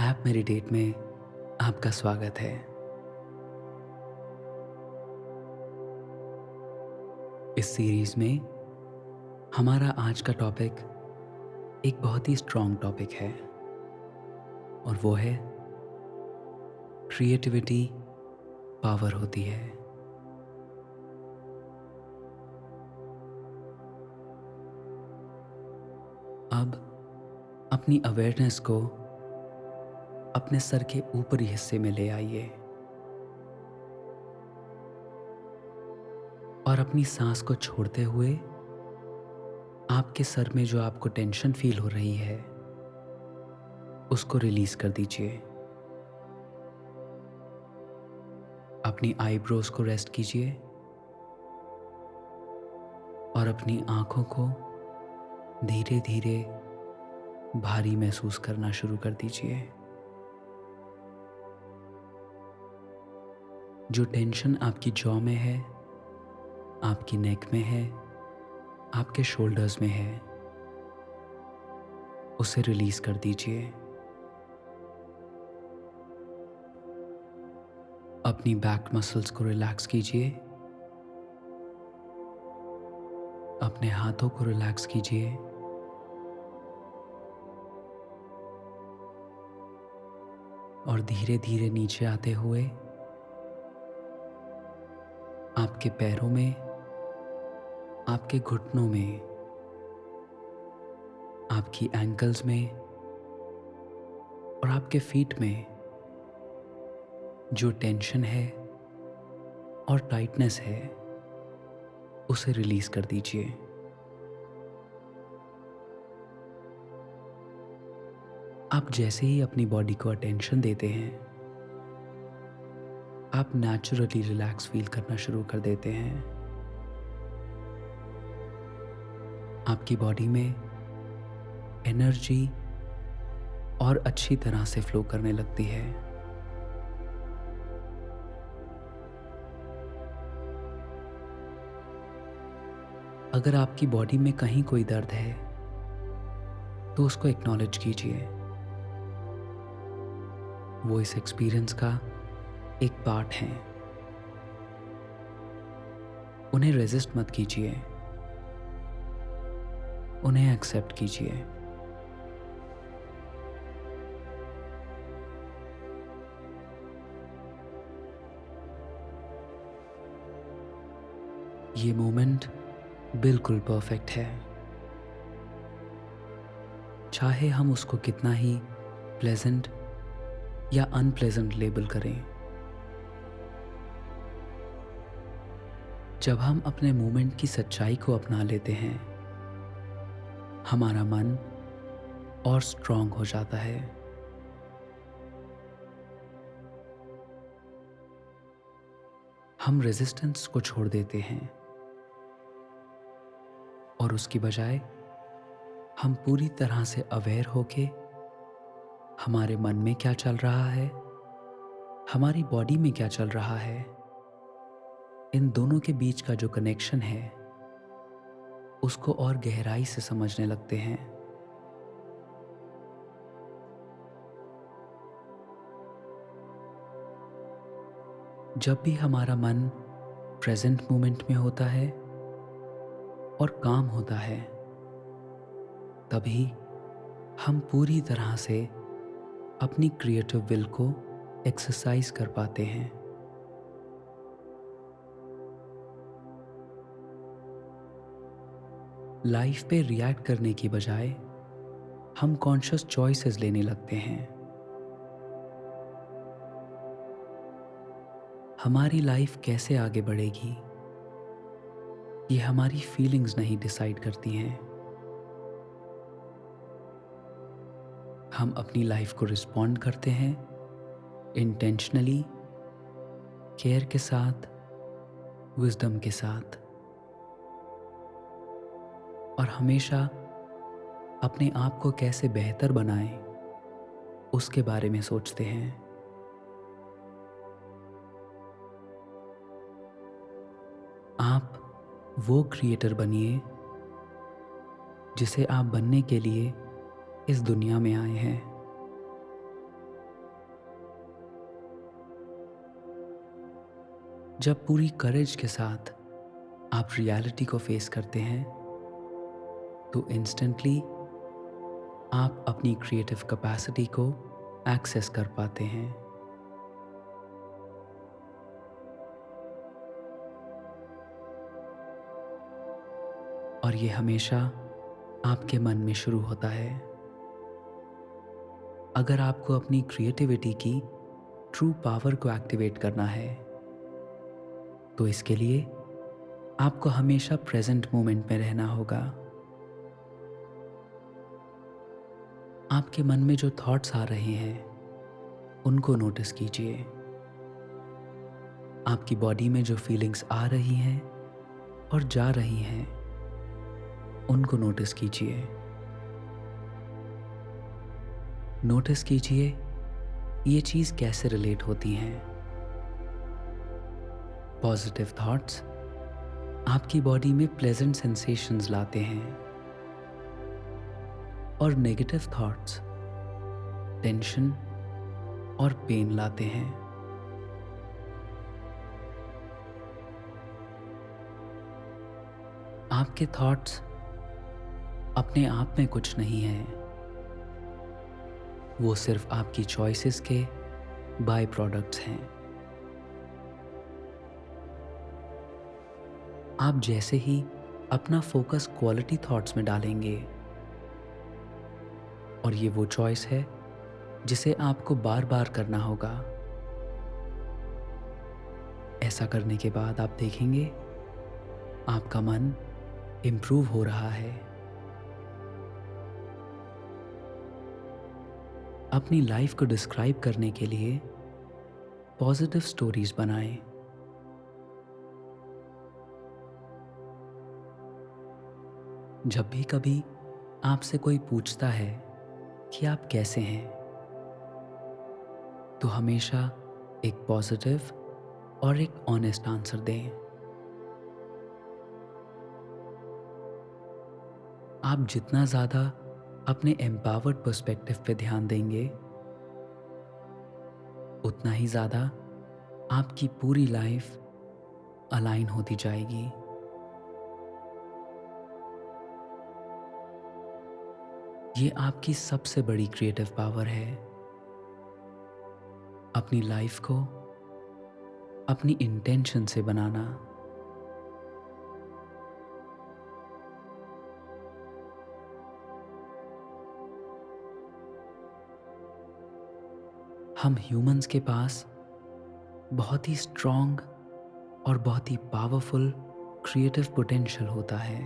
App meditate में आपका स्वागत है। इस सीरीज में हमारा आज का टॉपिक एक बहुत ही स्ट्रॉन्ग टॉपिक है और वो है क्रिएटिविटी पावर होती है। अब अपनी अवेयरनेस को अपने सर के ऊपरी हिस्से में ले आइए और अपनी सांस को छोड़ते हुए आपके सर में जो आपको टेंशन फील हो रही है उसको रिलीज कर दीजिए। अपनी आईब्रोज को रेस्ट कीजिए और अपनी आंखों को धीरे धीरे भारी महसूस करना शुरू कर दीजिए। जो टेंशन आपकी जॉ में है, आपकी नेक में है, आपके शोल्डर्स में है, उसे रिलीज कर दीजिए। अपनी बैक मसल्स को रिलैक्स कीजिए। अपने हाथों को रिलैक्स कीजिए। और धीरे धीरे नीचे आते हुए आपके पैरों में, आपके घुटनों में, आपकी एंकल्स में और आपके फीट में जो टेंशन है और टाइटनेस है उसे रिलीज कर दीजिए। आप जैसे ही अपनी बॉडी को अटेंशन देते हैं, आप नेचुरली रिलैक्स फील करना शुरू कर देते हैं। आपकी बॉडी में एनर्जी और अच्छी तरह से फ्लो करने लगती है। अगर आपकी बॉडी में कहीं कोई दर्द है तो उसको एक्नॉलेज कीजिए। वो इस एक्सपीरियंस का एक पार्ट है। उन्हें रेजिस्ट मत कीजिए, उन्हें एक्सेप्ट कीजिए। ये मोमेंट बिल्कुल परफेक्ट है। चाहे हम उसको कितना ही प्लेजेंट या अनप्लेजेंट लेबल करें, जब हम अपने मोमेंट की सच्चाई को अपना लेते हैं, हमारा मन और स्ट्रांग हो जाता है। हम रेजिस्टेंस को छोड़ देते हैं और उसकी बजाय हम पूरी तरह से अवेयर होके हमारे मन में क्या चल रहा है, हमारी बॉडी में क्या चल रहा है, इन दोनों के बीच का जो कनेक्शन है उसको और गहराई से समझने लगते हैं। जब भी हमारा मन प्रेजेंट मोमेंट में होता है और काम होता है, तभी हम पूरी तरह से अपनी क्रिएटिव विल को एक्सरसाइज कर पाते हैं। लाइफ पे रिएक्ट करने की बजाय हम कॉन्शियस चॉइसेस लेने लगते हैं। हमारी लाइफ कैसे आगे बढ़ेगी ये हमारी फीलिंग्स नहीं डिसाइड करती हैं। हम अपनी लाइफ को रिस्पॉन्ड करते हैं इंटेंशनली, केयर के साथ, विजडम के साथ, और हमेशा अपने आप को कैसे बेहतर बनाएं उसके बारे में सोचते हैं। आप वो क्रिएटर बनिए जिसे आप बनने के लिए इस दुनिया में आए हैं। जब पूरी करेज के साथ आप रियलिटी को फेस करते हैं तो इंस्टेंटली आप अपनी क्रिएटिव कैपेसिटी को एक्सेस कर पाते हैं। और ये हमेशा आपके मन में शुरू होता है। अगर आपको अपनी क्रिएटिविटी की ट्रू पावर को एक्टिवेट करना है तो इसके लिए आपको हमेशा प्रेजेंट मोमेंट में रहना होगा। आपके मन में जो थॉट्स आ रहे हैं उनको नोटिस कीजिए। आपकी बॉडी में जो फीलिंग्स आ रही हैं और जा रही हैं उनको नोटिस कीजिए। नोटिस कीजिए ये चीज़ कैसे रिलेट होती हैं। पॉजिटिव थॉट्स आपकी बॉडी में प्लेजेंट सेंसेशंस लाते हैं और नेगेटिव थॉट्स टेंशन और पेन लाते हैं। आपके थॉट्स अपने आप में कुछ नहीं हैं, वो सिर्फ आपकी चॉइसेस के बाय प्रोडक्ट्स हैं। आप जैसे ही अपना फोकस क्वालिटी थॉट्स में डालेंगे और ये वो चॉइस है जिसे आपको बार बार करना होगा। ऐसा करने के बाद आप देखेंगे आपका मन इम्प्रूव हो रहा है। अपनी लाइफ को डिस्क्राइब करने के लिए पॉजिटिव स्टोरीज बनाएं। जब भी कभी आपसे कोई पूछता है कि आप कैसे हैं तो हमेशा एक पॉजिटिव और एक ऑनेस्ट आंसर दें। आप जितना ज़्यादा अपने एम्पावर्ड पर्सपेक्टिव पे ध्यान देंगे उतना ही ज़्यादा आपकी पूरी लाइफ अलाइन होती जाएगी। ये आपकी सबसे बड़ी क्रिएटिव पावर है। अपनी लाइफ को अपनी इंटेंशन से बनाना। हम ह्यूमंस के पास बहुत ही स्ट्रॉन्ग और बहुत ही पावरफुल क्रिएटिव पोटेंशियल होता है।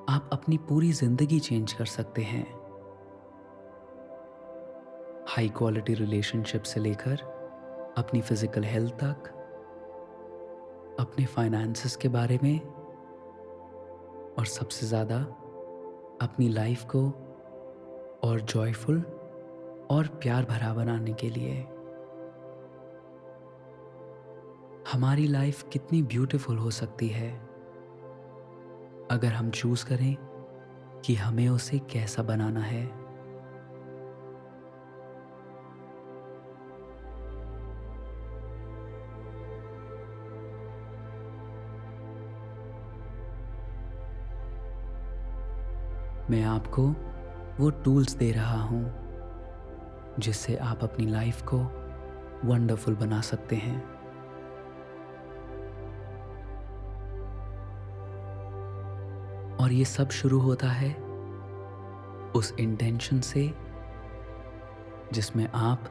आप अपनी पूरी जिंदगी चेंज कर सकते हैं। हाई क्वालिटी रिलेशनशिप से लेकर अपनी फिजिकल हेल्थ तक, अपने फाइनेंसेस के बारे में और सबसे ज़्यादा अपनी लाइफ को और जॉयफुल और प्यार भरा बनाने के लिए। हमारी लाइफ कितनी ब्यूटीफुल हो सकती है अगर हम चूज करें कि हमें उसे कैसा बनाना है। मैं आपको वो टूल्स दे रहा हूं जिससे आप अपनी लाइफ को वंडरफुल बना सकते हैं। और ये सब शुरू होता है उस इंटेंशन से जिसमें आप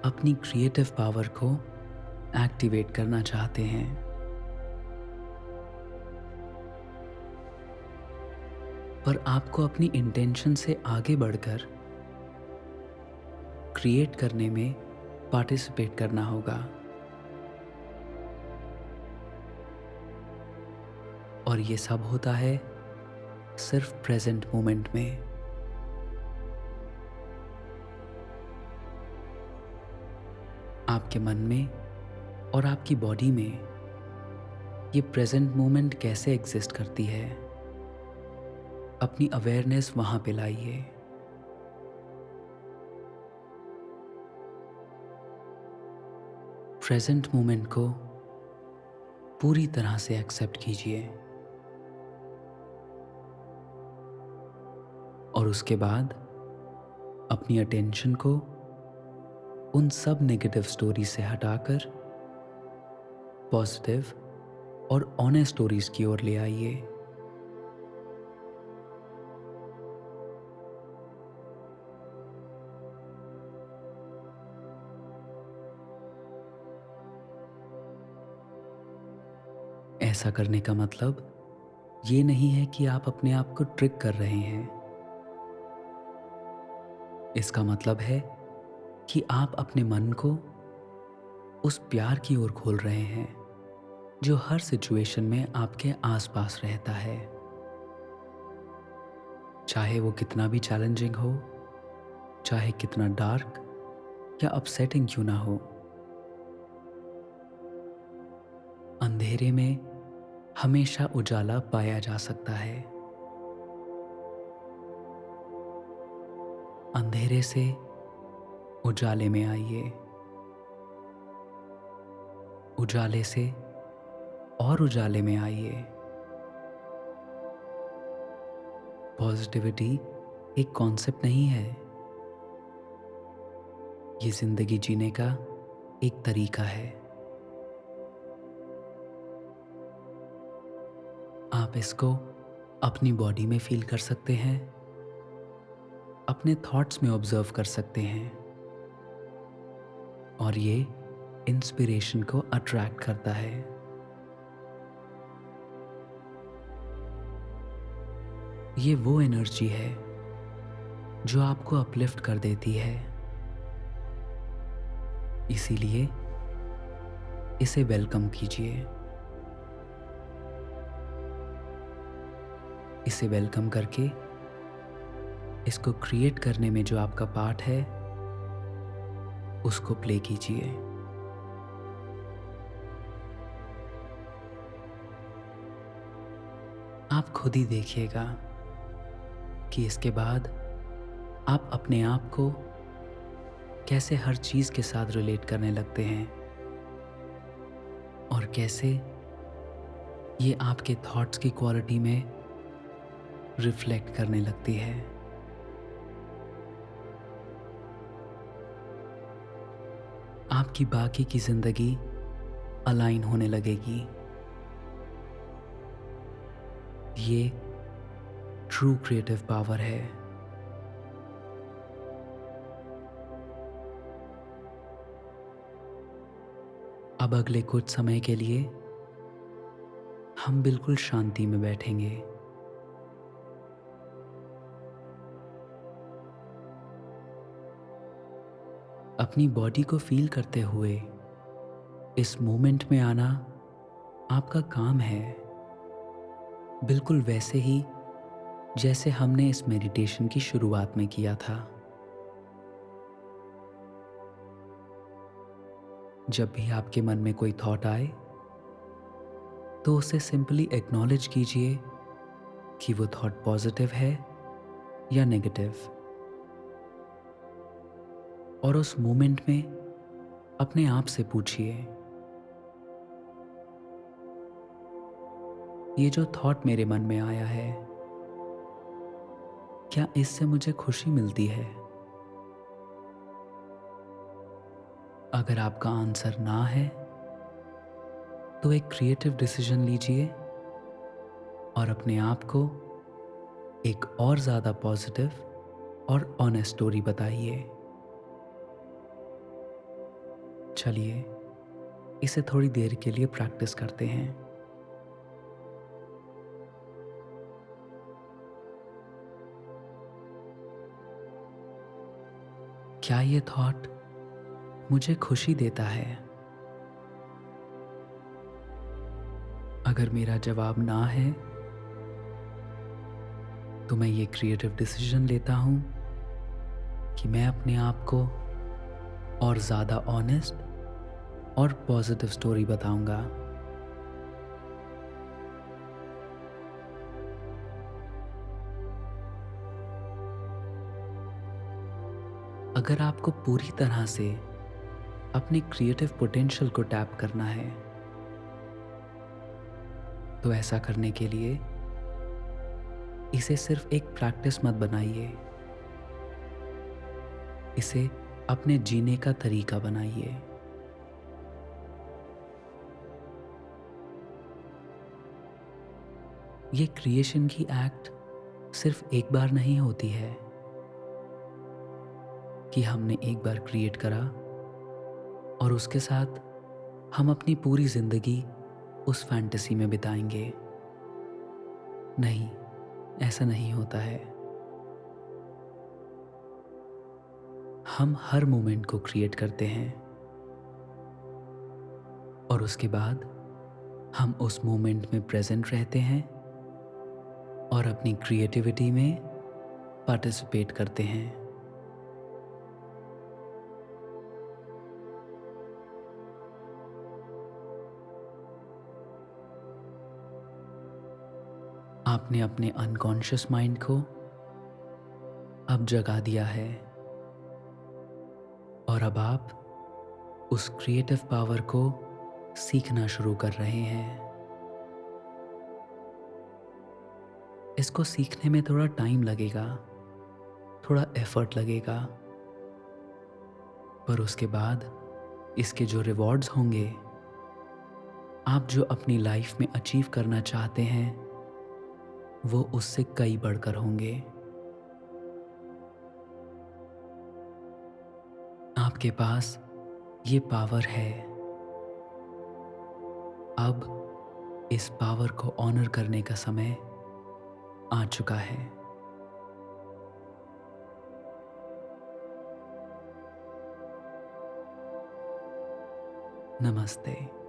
अपनी क्रिएटिव पावर को एक्टिवेट करना चाहते हैं। पर आपको अपनी इंटेंशन से आगे बढ़कर क्रिएट करने में पार्टिसिपेट करना होगा। और ये सब होता है सिर्फ प्रेजेंट मोमेंट में। आपके मन में और आपकी बॉडी में ये प्रेजेंट मोमेंट कैसे एग्जिस्ट करती है, अपनी अवेयरनेस वहां पे लाइए। प्रेजेंट मोमेंट को पूरी तरह से एक्सेप्ट कीजिए और उसके बाद अपनी अटेंशन को उन सब नेगेटिव स्टोरी से हटाकर पॉजिटिव और ऑनेस्ट स्टोरीज की ओर ले आइए। ऐसा करने का मतलब ये नहीं है कि आप अपने आप को ट्रिक कर रहे हैं। इसका मतलब है कि आप अपने मन को उस प्यार की ओर खोल रहे हैं जो हर सिचुएशन में आपके आसपास रहता है, चाहे वो कितना भी चैलेंजिंग हो, चाहे कितना डार्क या अपसेटिंग क्यों ना हो। अंधेरे में हमेशा उजाला पाया जा सकता है। अंधेरे से उजाले में आइए, उजाले से और उजाले में आइए। पॉजिटिविटी एक कॉन्सेप्ट नहीं है, ये जिंदगी जीने का एक तरीका है। आप इसको अपनी बॉडी में फील कर सकते हैं, अपने थॉट्स में ऑब्जर्व कर सकते हैं और ये इंस्पिरेशन को अट्रैक्ट करता है। ये वो एनर्जी है जो आपको अपलिफ्ट कर देती है, इसीलिए इसे वेलकम कीजिए। इसे वेलकम करके इसको क्रिएट करने में जो आपका पार्ट है उसको प्ले कीजिए। आप खुद ही देखिएगा कि इसके बाद आप अपने आप को कैसे हर चीज के साथ रिलेट करने लगते हैं और कैसे ये आपके थॉट्स की क्वालिटी में रिफ्लेक्ट करने लगती है। आपकी बाकी की जिंदगी अलाइन होने लगेगी। ये ट्रू क्रिएटिव पावर है। अब अगले कुछ समय के लिए हम बिल्कुल शांति में बैठेंगे। अपनी बॉडी को फील करते हुए इस मोमेंट में आना आपका काम है, बिल्कुल वैसे ही जैसे हमने इस मेडिटेशन की शुरुआत में किया था। जब भी आपके मन में कोई थॉट आए तो उसे सिंपली एक्नॉलेज कीजिए कि वो थॉट पॉजिटिव है या नेगेटिव, और उस मोमेंट में अपने आप से पूछिए, ये जो थॉट मेरे मन में आया है, क्या इससे मुझे खुशी मिलती है? अगर आपका आंसर ना है तो एक क्रिएटिव डिसीजन लीजिए और अपने आप को एक और ज़्यादा पॉजिटिव और ऑनेस्ट स्टोरी बताइए। चलिए इसे थोड़ी देर के लिए प्रैक्टिस करते हैं। क्या ये थॉट मुझे खुशी देता है? अगर मेरा जवाब ना है तो मैं ये क्रिएटिव डिसीजन लेता हूं कि मैं अपने आप को और ज़्यादा ऑनेस्ट और पॉजिटिव स्टोरी बताऊंगा। अगर आपको पूरी तरह से अपने क्रिएटिव पोटेंशियल को टैप करना है। तो ऐसा करने के लिए इसे सिर्फ एक प्रैक्टिस मत बनाइए, इसे अपने जीने का तरीका बनाइए। ये क्रिएशन की एक्ट सिर्फ एक बार नहीं होती है कि हमने एक बार क्रिएट करा और उसके साथ हम अपनी पूरी जिंदगी उस फैंटेसी में बिताएंगे। नहीं, ऐसा नहीं होता है। हम हर मोमेंट को क्रिएट करते हैं और उसके बाद हम उस मोमेंट में प्रेजेंट रहते हैं और अपनी क्रिएटिविटी में पार्टिसिपेट करते हैं। आपने अपने अनकॉन्शियस माइंड को अब जगा दिया है और अब आप उस क्रिएटिव पावर को सीखना शुरू कर रहे हैं। इसको सीखने में थोड़ा टाइम लगेगा, थोड़ा एफर्ट लगेगा, पर उसके बाद इसके जो रिवॉर्ड्स होंगे, आप जो अपनी लाइफ में अचीव करना चाहते हैं, वो उससे कई बढ़कर होंगे। आपके पास ये पावर है। अब इस पावर को ऑनर करने का समय आ चुका है। नमस्ते।